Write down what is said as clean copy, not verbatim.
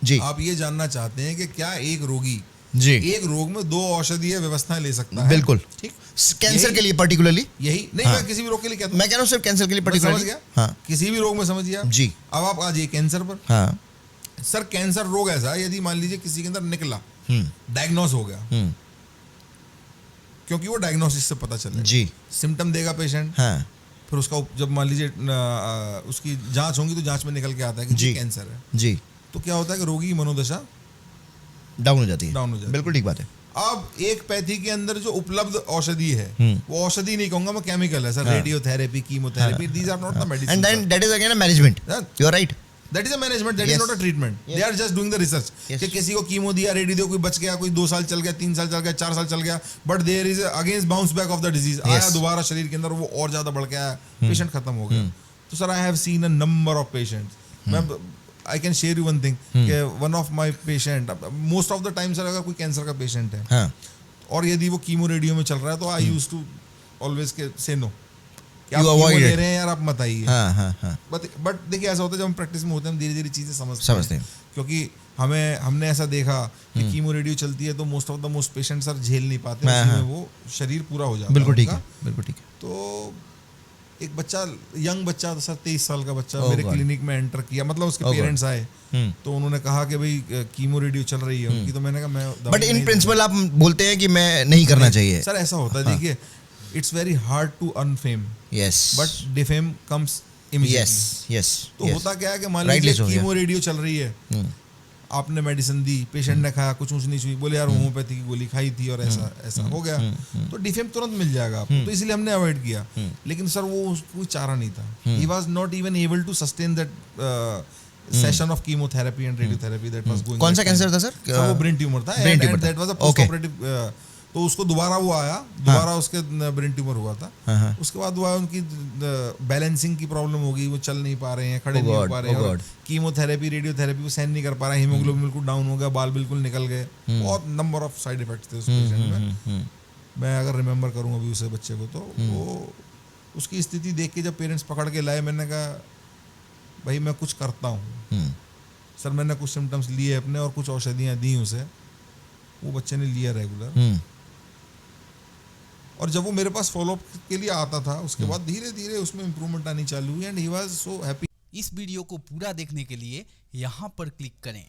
जी। आप ये जानना चाहते हैं कि क्या एक रोगी जी एक रोग में 2 औषधीय व्यवस्थाएं ले सकता है? बिल्कुल। ठीक। कैंसर यही- के लिए पर्टिकुलरली यही नहीं, हाँ। मैं किसी भी रोग के लिए कहता हूं। मैं कह रहा हूँ सिर्फ कैंसर के लिए मैं समझ पर्टिकुलरली। गया। हाँ किसी भी रोग में समझिए आप। जी अब आप आ जाइए कैंसर पर। हाँ सर कैंसर रोग ऐसा है, यदि मान लीजिए किसी के अंदर निकला, डायग्नोस हो गया, क्योंकि वो डायग्नोसिस से पता चलेगा। जी सिम्टम देगा पेशेंट, हाँ फिर उसका जब मान लीजिए उसकी जांच होगी तो जांच में निकल के आता है कि जी। जी कैंसर है। जी तो क्या होता है कि रोगी की मनोदशा डाउन हो जाती है। डाउन हो जाती है। बिल्कुल ठीक बात है। अब एक पैथी के अंदर जो उपलब्ध औषधि है, वो औषधि नहीं कहूंगा मैं, केमिकल है सर। हाँ। Radiotherapy, chemotherapy, these are not the end medicine. Then that is again a management. You are right. That is a management, that is Yes. Not a treatment. They are just doing the research Yes. कि किसी को chemo दिया, radio दिया, कोई बच गया, कोई 2 साल चल गया, 3 साल चल गया, 4 साल चल गया, but there is against bounce back of the disease. आया दोबारा शरीर के अंदर, वो और ज्यादा बढ़ के आया, पेशेंट खत्म हो गया। तो sir I have seen a number of patients. मैं I can share you one thing कि one of my patient, most of the time sir अगर कोई कैंसर का पेशेंट है हाँ और यदि वो कीमो रेडियो में चल रहा है, तो आई यूज टू ऑलवेज के से नो, कि आप You कीमो avoid ले it. रहे हैं यार, आप मत आइए। हाँ हाँ हाँ बट देखिए ऐसा होता है जब हम प्रैक्टिस में होते हैं, हम धीरे धीरे चीजें समझते हैं। क्योंकि हमने ऐसा देखा कि कीमो रेडियो चलती है तो मोस्ट पेशेंट सर झेल नहीं पाते, हाँ, उसी में हाँ। वो शरीर पूरा हो जाता है बिल्कुल ठीक उनका। है। बिल्कुल ठीक है। तो एक बच्चा, यंग बच्चा सर, 23 साल का बच्चा Oh मेरे God. क्लिनिक में एंटर किया। मतलब उसके Oh God. पेरेंट्स आए तो उन्होंने कहा कि भाई कीमो रेडियो चल रही है उनकी। तो मैंने कहा मैं दवाई बट इन नहीं प्रिंसिपल आप बोलते हैं कि मैं नहीं करना चाहिए। दूंगा। सर ऐसा होता है, देखिए it's very hard to earn fame, yes but defame comes yes immediately. Yes तो होता क्या है कि मान Rightly लीजिए so, कीमो रेडियो चल रही है, आपने मेडिसिन दी, पेशेंट ने खाया, कुछ ऊंच नीच हुई, बोले यार होम्योपैथी की गोली खाई थी और ऐसा ऐसा हो गया, तो डिफेम तुरंत मिल जाएगा आपको। तो इसलिए हमने अवॉइड किया। लेकिन सर वो कोई चारा नहीं था। He was not even able to sustain that session of chemotherapy and radiotherapy that was going. कौन सा कैंसर था सर? वो ब्रेन ट्यूमर था। Brain tumor था। That was a Okay. Post operative. तो उसको दोबारा वो आया, दोबारा उसके ब्रेन ट्यूमर हुआ था। हाँ। उसके बाद हुआ उनकी बैलेंसिंग की प्रॉब्लम हो गई, वो चल नहीं पा रहे हैं, खड़े नहीं हो पा रहे हैं, और कीमोथेरेपी, रेडियोथेरेपी वो सहन नहीं कर पा रहे हैं, हीमोग्लोबिन बिल्कुल डाउन हो गया, बाल बिल्कुल निकल गए, बहुत नंबर ऑफ साइड इफेक्ट्स थे उस पेशेंट में। मैं अगर रिमेंबर करूँ अभी उस बच्चे को, तो वो उसकी स्थिति देख के जब पेरेंट्स पकड़ के लाए, मैंने कहा भाई मैं कुछ करता हूँ सर। मैंने कुछ सिम्टम्स लिए अपने और कुछ औषधियाँ दी उसे, वो बच्चे ने लिया रेगुलर। और जब वो मेरे पास फॉलोअप के लिए आता था, उसके बाद धीरे धीरे उसमें इम्प्रूवमेंट आनी चालू हुई, and he was so happy. इस वीडियो को पूरा देखने के लिए यहाँ पर क्लिक करें।